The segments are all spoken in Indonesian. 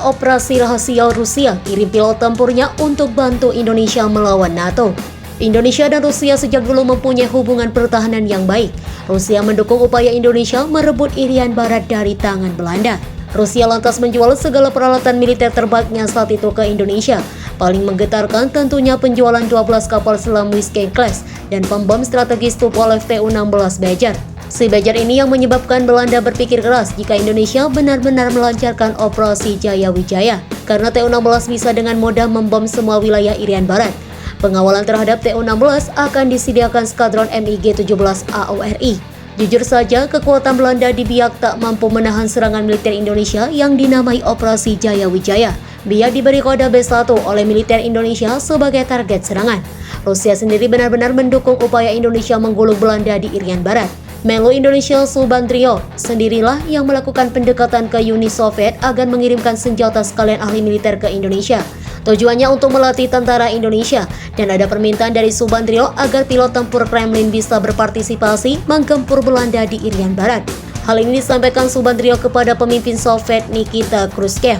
operasi rahasia Rusia kirim pilot tempurnya untuk bantu Indonesia melawan NATO. Indonesia dan Rusia sejak dulu mempunyai hubungan pertahanan yang baik. Rusia mendukung upaya Indonesia merebut Irian Barat dari tangan Belanda. Rusia lantas menjual segala peralatan militer terbaiknya saat itu ke Indonesia. Paling menggetarkan tentunya penjualan 12 kapal selam Whiskey Class dan pembom strategis Tupolev Tu-16 Badger. Si Badger ini yang menyebabkan Belanda berpikir keras jika Indonesia benar-benar melancarkan operasi Jaya Wijaya, karena Tu-16 bisa dengan mudah membom semua wilayah Irian Barat. Pengawalan terhadap Tu-16 akan disediakan skadron MiG-17 AORI. Jujur saja, kekuatan Belanda di Biak tak mampu menahan serangan militer Indonesia yang dinamai Operasi Jaya Wijaya. Biak diberi kode B1 oleh militer Indonesia sebagai target serangan. Rusia sendiri benar-benar mendukung upaya Indonesia menggulung Belanda di Irian Barat. Menlu Indonesia Subandrio sendirilah yang melakukan pendekatan ke Uni Soviet agar mengirimkan senjata sekalian ahli militer ke Indonesia. Tujuannya untuk melatih tentara Indonesia, dan ada permintaan dari Subandrio agar pilot tempur Kremlin bisa berpartisipasi menggempur Belanda di Irian Barat. Hal ini disampaikan Subandrio kepada pemimpin Soviet Nikita Khrushchev.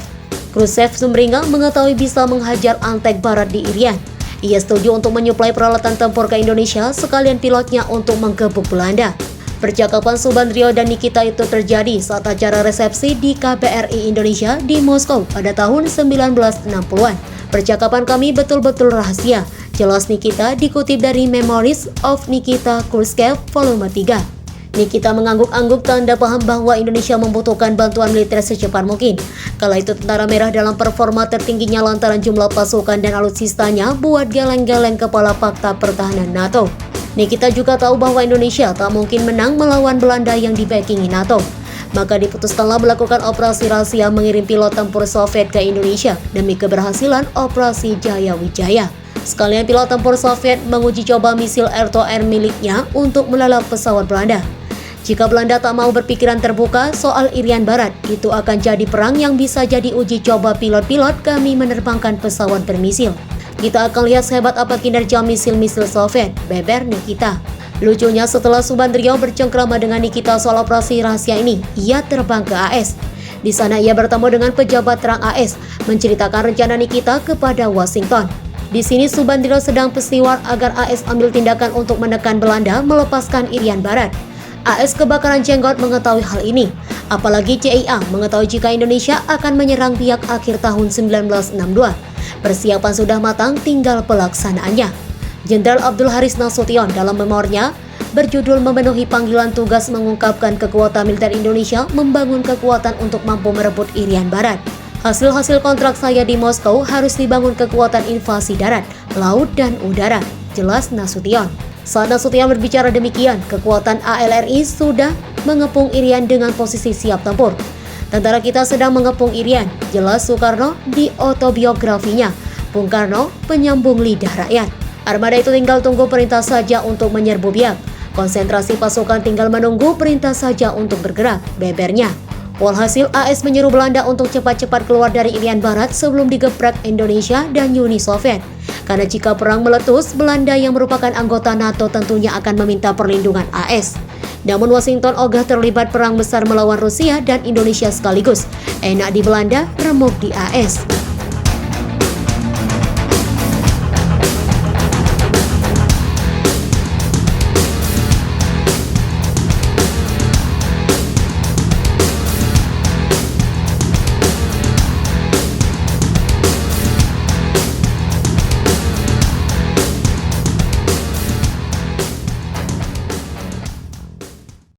Khrushchev sumringah mengetahui bisa menghajar Antek Barat di Irian. Ia setuju untuk menyuplai peralatan tempur ke Indonesia sekalian pilotnya untuk menggebuk Belanda. Percakapan Subandrio dan Nikita itu terjadi saat acara resepsi di KBRI Indonesia di Moskow pada tahun 1960-an. Percakapan kami betul-betul rahasia, jelas Nikita dikutip dari Memories of Nikita Khrushchev volume 3. Nikita mengangguk-angguk tanda paham bahwa Indonesia membutuhkan bantuan militer secepat mungkin. Kala itu tentara merah dalam performa tertingginya lantaran jumlah pasukan dan alutsistanya buat geleng-geleng kepala Fakta Pertahanan NATO. Nikita juga tahu bahwa Indonesia tak mungkin menang melawan Belanda yang dibackingi NATO. Maka diputuskanlah melakukan operasi rahasia mengirim pilot tempur Soviet ke Indonesia demi keberhasilan Operasi Jaya Wijaya. Sekalian pilot tempur Soviet menguji coba misil air-to-air miliknya untuk melalap pesawat Belanda. Jika Belanda tak mau berpikiran terbuka soal Irian Barat, itu akan jadi perang yang bisa jadi uji coba pilot-pilot kami menerbangkan pesawat bermisil. Kita akan lihat sehebat apa kinerja misil-misil Soviet, beber Nikita. Lucunya setelah Subandrio bercengkrama dengan Nikita soal operasi rahasia ini, ia terbang ke AS. Di sana ia bertemu dengan pejabat terang AS, menceritakan rencana Nikita kepada Washington. Di sini Subandrio sedang pesiwar agar AS ambil tindakan untuk menekan Belanda melepaskan Irian Barat. AS kebakaran jenggot mengetahui hal ini, apalagi CIA mengetahui jika Indonesia akan menyerang Biak akhir tahun 1962. Persiapan sudah matang, tinggal pelaksanaannya. Jenderal Abdul Haris Nasution dalam memorinya berjudul Memenuhi Panggilan Tugas mengungkapkan kekuatan militer Indonesia membangun kekuatan untuk mampu merebut Irian Barat. Hasil-hasil kontrak saya di Moskow harus dibangun kekuatan invasi darat, laut, dan udara, jelas Nasution. Saat Nasution berbicara demikian, kekuatan ALRI sudah mengepung Irian dengan posisi siap tempur. Tentara kita sedang mengepung Irian, jelas Soekarno di autobiografinya. Bung Karno, penyambung lidah rakyat. Armada itu tinggal tunggu perintah saja untuk menyerbu Biak. Konsentrasi pasukan tinggal menunggu perintah saja untuk bergerak, bebernya. Walhasil AS menyeru Belanda untuk cepat-cepat keluar dari Irian Barat sebelum digebrak Indonesia dan Uni Soviet. Karena jika perang meletus, Belanda yang merupakan anggota NATO tentunya akan meminta perlindungan AS. Namun Washington ogah terlibat perang besar melawan Rusia dan Indonesia sekaligus. Enak di Belanda, remuk di AS.